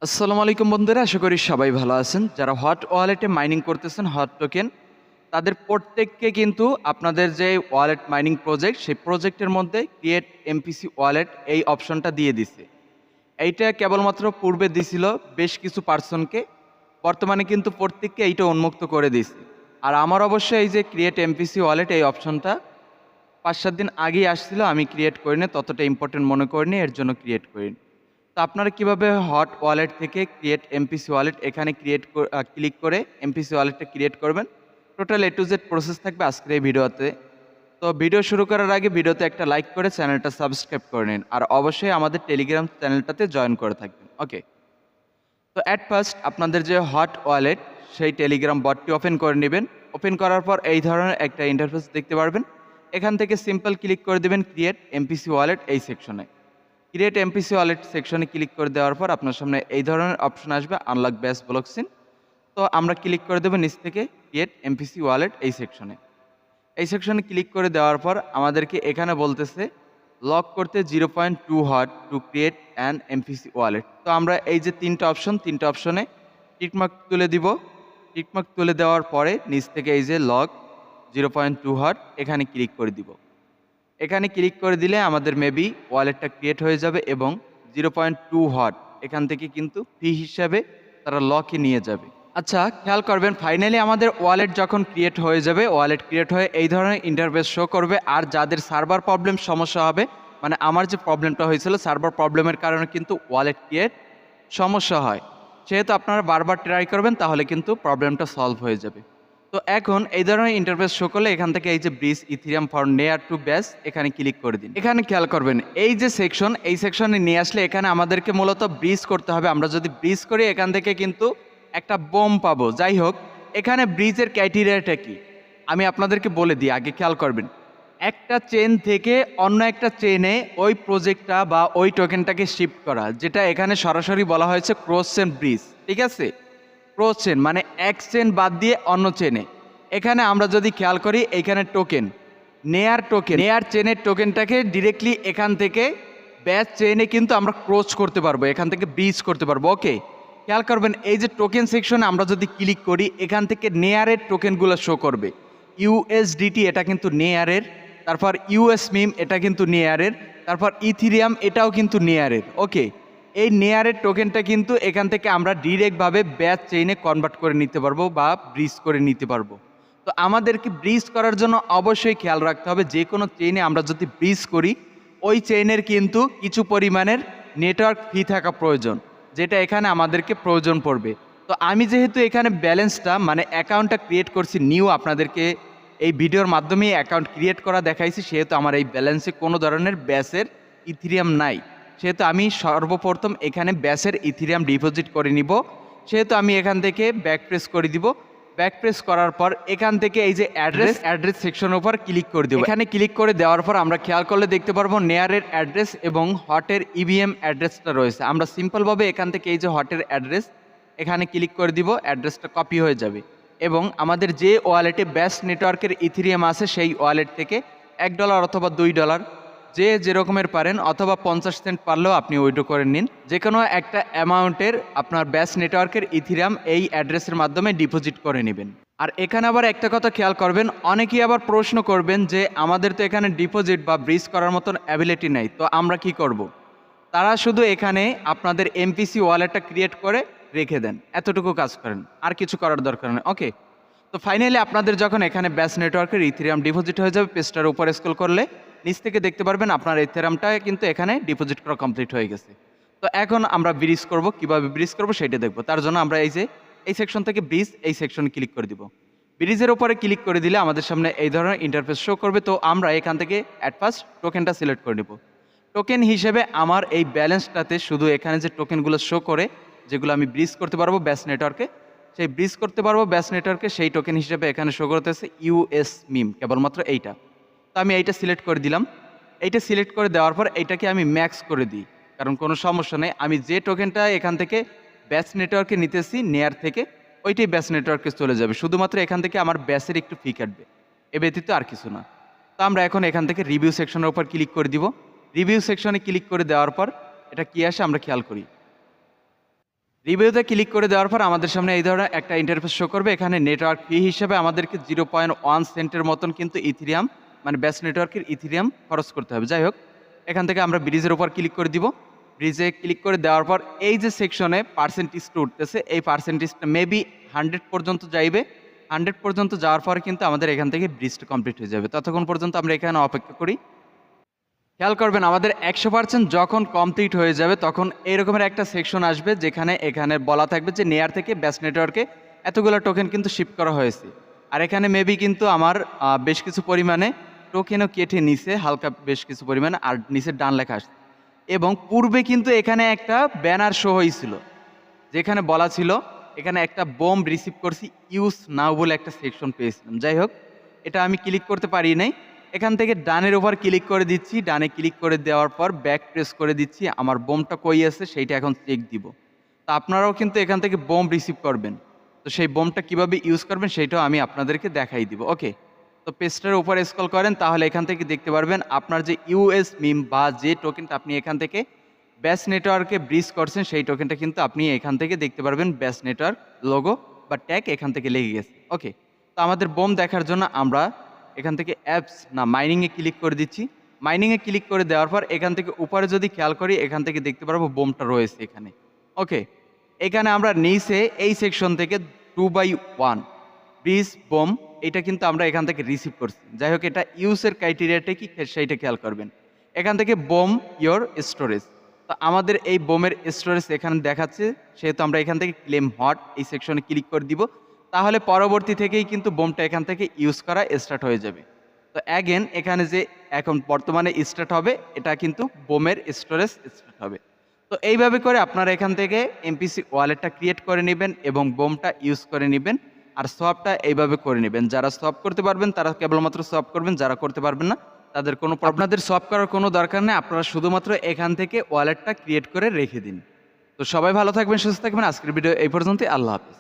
আসসালামু আলাইকুম বন্ধুরা, আশা করি সবাই ভালো আছেন। যারা হট ওয়ালেটে মাইনিং করতেছেন হট টোকেন, তাদের প্রত্যেককে কিন্তু আপনাদের যে ওয়ালেট মাইনিং প্রজেক্ট, সেই প্রজেক্টের মধ্যে ক্রিয়েট এমপিসি ওয়ালেট এই অপশনটা দিয়ে দিছে। এইটা কেবলমাত্র পূর্বে দিছিল বেশ কিছু পার্সনকে, বর্তমানে কিন্তু প্রত্যেককে এইটা উন্মুক্ত করে দিছে। আর আমার অবশ্যই এই যে ক্রিয়েট এমপিসি ওয়ালেট এই অপশনটা ৫-৭ দিন আগেই আসছিল, আমি ক্রিয়েট করিনি, ততটা ইম্পর্টেন্ট মনে করিনি, এর জন্য ক্রিয়েট করিনি। তো আপনারা কিভাবে হট ওয়ালেট থেকে ক্রিয়েট এমপিসি ওয়ালেট এখানে ক্লিক করে এমপিসি ওয়ালেটটা ক্রিয়েট করবেন, total A to Z process থাকবে আজকের এই ভিডিওতে। তো ভিডিও শুরু করার আগে ভিডিওতে একটা লাইক করে চ্যানেলটা সাবস্ক্রাইব করে নিন, আর অবশ্যই আমাদের টেলিগ্রাম চ্যানেলটাতে জয়েন করে থাকবেন। ওকে, তো অ্যাট ফার্স্ট আপনাদের যে হট ওয়ালেট সেই টেলিগ্রাম বটটি ওপেন করে নেবেন। ওপেন করার পর এই ধরনের একটা ইন্টারফেস দেখতে পারবেন। এখান থেকে সিম্পল ক্লিক করে দেবেন ক্রিয়েট এমপিসি ওয়ালেট এই সেকশনে। ক্রিয়েট এমপিসি ওয়ালেট সেকশনে ক্লিক করে দেওয়ার পর আপনার সামনে এই ধরনের অপশন আসবে, আনলক ব্যাস ব্লকচেন। তো আমরা ক্লিক করে দেবো নিচ থেকে ক্রিয়েট এমপিসি ওয়ালেট এই সেকশনে। এই সেকশনে ক্লিক করে দেওয়ার পর আমাদেরকে এখানে বলতেছে লক করতে 0.2 hot to create an MPC wallet. তো আমরা এই যে তিনটা অপশনে টিকমার্ক তুলে দিব। টিকমার্ক তুলে দেওয়ার পরে নিচ থেকে এই যে লক 0.2 হট এখানে ক্লিক করে দিব। এখানে ক্লিক করে দিলে আমাদের মেবি ওয়ালেটটা ক্রিয়েট হয়ে যাবে এবং 0.2 হট এখান থেকে কিন্তু ফি হিসাবে তারা লকে নিয়ে যাবে। আচ্ছা, খেয়াল করবেন, ফাইনালি আমাদের ওয়ালেট যখন ক্রিয়েট হয়ে যাবে, ওয়ালেট ক্রিয়েট হয়ে এই ধরনের ইন্টারফেস শো করবে। আর যাদের সার্ভার প্রবলেম সমস্যা হবে, মানে আমার যে প্রবলেমটা হয়েছিল সার্ভার প্রবলেমের কারণে কিন্তু ওয়ালেট ক্রিয়েট সমস্যা হয়, সেহেতু আপনারা বারবার ট্রাই করবেন, তাহলে কিন্তু প্রবলেমটা সলভ হয়ে যাবে। তো এখন এই ধরনের ইন্টারফেস শো করলে এখান থেকে এই যে ব্রিজ ইথিরিয়াম ফর নেয়ার টু ব্যাস এখানে ক্লিক করে দিন। এখানে খেয়াল করবেন এই যে সেকশন, এই সেকশনে নিয়ে আসলে এখানে আমাদেরকে মূলত ব্রিজ করতে হবে। আমরা যদি ব্রিজ করি এখান থেকে কিন্তু একটা বোম পাবো। যাই হোক, এখানে ব্রিজের ক্রাইটেরিয়াটা কি আমি আপনাদেরকে বলে দিই, আগে খেয়াল করবেন। একটা চেন থেকে অন্য একটা চেনে ওই প্রজেক্টটা বা ওই টোকেনটাকে শিফট করা, যেটা এখানে সরাসরি বলা হয়েছে ক্রস চেন ব্রিজ। ঠিক আছে, ক্রস চেন মানে এক চেন বাদ দিয়ে অন্য চেনে। এখানে আমরা যদি খেয়াল করি, এইখানে টোকেন নেয়ার চেনের টোকেনটাকে ডিরেক্টলি এখান থেকে ব্যাচ চেনে কিন্তু আমরা ক্রস করতে পারবো, এখান থেকে ব্রিজ করতে পারবো। ওকে, খেয়াল করবেন এই যে টোকেন সেকশনে আমরা যদি ক্লিক করি, এখান থেকে নেয়ারের টোকেনগুলো শো করবে। ইউএসডিটি এটা কিন্তু নেয়ারের, তারপর ইউএসমিম এটা কিন্তু নেয়ারের, তারপর ইথিরিয়াম এটাও কিন্তু নেয়ারের। ওকে, এই নেয়ারের টোকেনটা কিন্তু এখান থেকে আমরা ডিরেক্টভাবে ব্যাচ চেইনে কনভার্ট করে নিতে পারবো বা ব্রিজ করে নিতে পারবো। তো আমাদেরকে ব্রিজ করার জন্য অবশ্যই খেয়াল রাখতে হবে, যে কোনো চেইনে আমরা যদি ব্রিজ করি, ওই চেইনের কিন্তু কিছু পরিমাণের নেটওয়ার্ক ফি থাকা প্রয়োজন, যেটা এখানে আমাদেরকে প্রয়োজন পড়বে। তো আমি যেহেতু এখানে ব্যালেন্সটা মানে অ্যাকাউন্টটা ক্রিয়েট করছি নিউ, আপনাদেরকে এই ভিডিওর মাধ্যমে অ্যাকাউন্ট ক্রিয়েট করা দেখাইছি, সেহেতু আমার এই ব্যালেন্সে কোনো ধরনের ব্যাসের ইথিরিয়াম নাই, সেহেতু আমি সর্বপ্রথম এখানে ব্যাসের ইথিরিয়াম ডিপোজিট করে নিব। সেহেতু আমি এখান থেকে ব্যাক প্রেস করে দিব। ব্যাক প্রেস করার পর এখান থেকে এই যে অ্যাড্রেস সেকশনের উপর ক্লিক করে দেবো। এখানে ক্লিক করে দেওয়ার পর আমরা খেয়াল করলে দেখতে পারবো নেয়ারের অ্যাড্রেস এবং হটের ইভিএম অ্যাড্রেসটা রয়েছে। আমরা সিম্পলভাবে এখান থেকে এই যে হটের অ্যাড্রেস এখানে ক্লিক করে দিব, অ্যাড্রেসটা কপি হয়ে যাবে এবং আমাদের যে ওয়ালেটে ব্যাস নেটওয়ার্কের ইথিরিয়াম আছে সেই ওয়ালেট থেকে $1 অথবা $2 যে যেরকমের পারেন, অথবা 50 সেন্ট পারলেও আপনি উইথড্র করে নিন। যে কোনো একটা অ্যামাউন্টের আপনার ব্যাস নেটওয়ার্কের ইথিরিয়াম এই অ্যাড্রেসের মাধ্যমে ডিপোজিট করে নেবেন। আর এখানে আবার একটা কথা খেয়াল করবেন, অনেকেই আবার প্রশ্ন করবেন যে আমাদের তো এখানে ডিপোজিট বা ব্রিজ করার মতন অ্যাবিলিটি নাই, তো আমরা কি করব। তারা শুধু এখানে আপনাদের এমপিসি ওয়ালেটটা ক্রিয়েট করে রেখে দেন, এতটুকু কাজ করেন, আর কিছু করার দরকার নেই। ওকে, তো ফাইনালি আপনাদের যখন এখানে ব্যাস নেটওয়ার্কের ইথিরিয়াম ডিপোজিট হয়ে যাবে, পেজটার উপরে স্ক্রল করলে নিচ থেকে দেখতে পারবেন আপনার ইথিরিয়ামটা কিন্তু এখানে ডিপোজিট করা কমপ্লিট হয়ে গেছে। তো এখন আমরা ব্রিজ করব, কিভাবে ব্রিজ করব সেটা দেখব। তার জন্য আমরা এই যে এই সেকশন থেকে ব্রিজ এই সেকশনে ক্লিক করে দিব। ব্রিজের উপরে ক্লিক করে দিলে আমাদের সামনে এই ধরনের ইন্টারফেস শো করবে। তো আমরা এখান থেকে অ্যাট ফার্স্ট টোকেনটা সিলেক্ট করে নেব। টোকেন হিসেবে আমার এই ব্যালেন্সটাতে শুধু এখানে যে টোকেনগুলো শো করে, যেগুলো আমি ব্রিজ করতে পারবো ব্যাস নেটওয়ার্কে, সেই ব্রিজ করতে পারবো ব্যাস নেটওয়ার্কে, সেই টোকেন হিসেবে এখানে শো করতেছে ইউএস মিম, কেবলমাত্র এইটা। তো আমি এইটা সিলেক্ট করে দিলাম। এইটা সিলেক্ট করে দেওয়ার পর এইটাকে আমি ম্যাক্স করে দিই, কারণ কোনো সমস্যা নেই। আমি যে টোকেনটা এখান থেকে ব্যাস নেটওয়ার্কে নিতেছি নেয়ার থেকে, ওইটাই ব্যাস নেটওয়ার্কে চলে যাবে। শুধুমাত্র এখান থেকে আমার ব্যাসের একটু ফি কাটবে, এ ব্যতীত আর কিছু না। তো আমরা এখন এখান থেকে রিভিউ সেকশনের উপর ক্লিক করে দিব। রিভিউ সেকশনে ক্লিক করে দেওয়ার পর এটা কি আসে আমরা খেয়াল করি। রিভিউতে ক্লিক করে দেওয়ার পর আমাদের সামনে এই ধরনের একটা ইন্টারফেস শো করবে। এখানে নেটওয়ার্ক ফি হিসেবে আমাদেরকে 0.1 সেন্টের মতন কিন্তু ইথেরিয়াম মানে ব্যাস নেটওয়ার্কের ইথেরিয়াম খরচ করতে হবে। যাই হোক, এখান থেকে আমরা ব্রিজের উপর ক্লিক করে দিব। ব্রিজে ক্লিক করে দেওয়ার পর এই যে সেকশনে পার্সেন্টেজটা উঠতেছে, এই পার্সেন্টেজটা মেবি 100 পর্যন্ত যাইবে। 100 পর্যন্ত যাওয়ার পর কিন্তু আমাদের এখান থেকে ব্রিজটা কমপ্লিট হয়ে যাবে। ততক্ষণ পর্যন্ত আমরা এখানে অপেক্ষা করি। খেয়াল করবেন, আমাদের 100% যখন কমপ্লিট হয়ে যাবে তখন এরকমের একটা সেকশন আসবে, যেখানে এখানে বলা থাকবে যে নেয়ার থেকে ব্যাস নেটওয়ার্কে এতগুলো টোকেন কিন্তু শিফট করা হয়েছে। আর এখানে মেবি কিন্তু আমার বেশ কিছু পরিমাণে টোকেনও কেটে নিছে, হালকা বেশ কিছু পরিমাণে, আর নিচে ডান লেখা আসছে। এবং পূর্বে কিন্তু এখানে একটা ব্যানার শো হয়েছিল, যেখানে বলা ছিল এখানে একটা বোম রিসিভ করছি, ইউজ নাও বলে একটা সেকশন পেয়েছিলাম। যাই হোক, এটা আমি ক্লিক করতে পারি নাই। এখান থেকে ডানের ওপর ক্লিক করে দিচ্ছি। ডানে ক্লিক করে দেওয়ার পর ব্যাক প্রেস করে দিচ্ছি। আমার বোমটা কই আছে সেইটা এখন চেক দিব। তো আপনারাও কিন্তু এখান থেকে বোম রিসিভ করবেন। তো সেই বোমটা কিভাবে ইউজ করবেন সেইটাও আমি আপনাদেরকে দেখাই দিব। ওকে, তো পেজটার উপরে স্ক্রল করেন, তাহলে এখান থেকে দেখতে পারবেন আপনার যে ইউএস মিম বা যে টোকেনটা আপনি এখান থেকে ব্যাস নেটওয়ার্কে ব্রিজ করছেন, সেই টোকেনটা কিন্তু আপনি এখান থেকে দেখতে পারবেন। ব্যাস নেটওয়ার্ক লোগো বা ট্যাগ এখান থেকে লেগে গেছে। ওকে, তো আমাদের বোম দেখার জন্য আমরা এখান থেকে অ্যাপস না মাইনিংয়ে ক্লিক করে দিচ্ছি। মাইনিংয়ে ক্লিক করে দেওয়ার পর এখান থেকে উপরে যদি খেয়াল করি, এখান থেকে দেখতে পারবো বোমটা রয়েছে এখানে। ওকে, এখানে আমরা নিচে এই সেকশন থেকে 2/1 ব্রিজ বোম, এটা কিন্তু আমরা এখান থেকে রিসিভ করছি। যাই হোক, এটা ইউজের ক্রাইটেরিয়াটা কি সেইটা খেয়াল করবেন। এখান থেকে বোম ইয়োর স্টোরেজ, তো আমাদের এই বোমের স্টোরেজ এখানে দেখাচ্ছে, সেহেতু আমরা এখান থেকে ক্লেম হট এই সেকশনে ক্লিক করে দিব। তাহলে পরবর্তী থেকেই কিন্তু বোমটা এখান থেকে ইউজ করা স্টার্ট হয়ে যাবে। তো অ্যাগেন এখানে যে এখন বর্তমানে স্টার্ট হবে, এটা কিন্তু বোমের স্টোরেজ স্টার্ট হবে। তো এইভাবে করে আপনারা এখান থেকে এমপিসি ওয়ালেটটা ক্রিয়েট করে নেবেন এবং বোমটা ইউজ করে নেবেন। আর সফটটা এইভাবে করে নেবেন। যারা সফট করতে পারবেন তারা কেবলমাত্র সফট করবেন, যারা করতে পারবেন না তাদের কোনো আপনাদের সফট করার কোনো দরকার নেই। আপনারা শুধুমাত্র এখান থেকে ওয়ালেটটা ক্রিয়েট করে রেখে দিন। তো সবাই ভালো থাকবেন, সুস্থ থাকবেন। আজকের ভিডিও এই পর্যন্তই। আল্লাহ হাফেজ।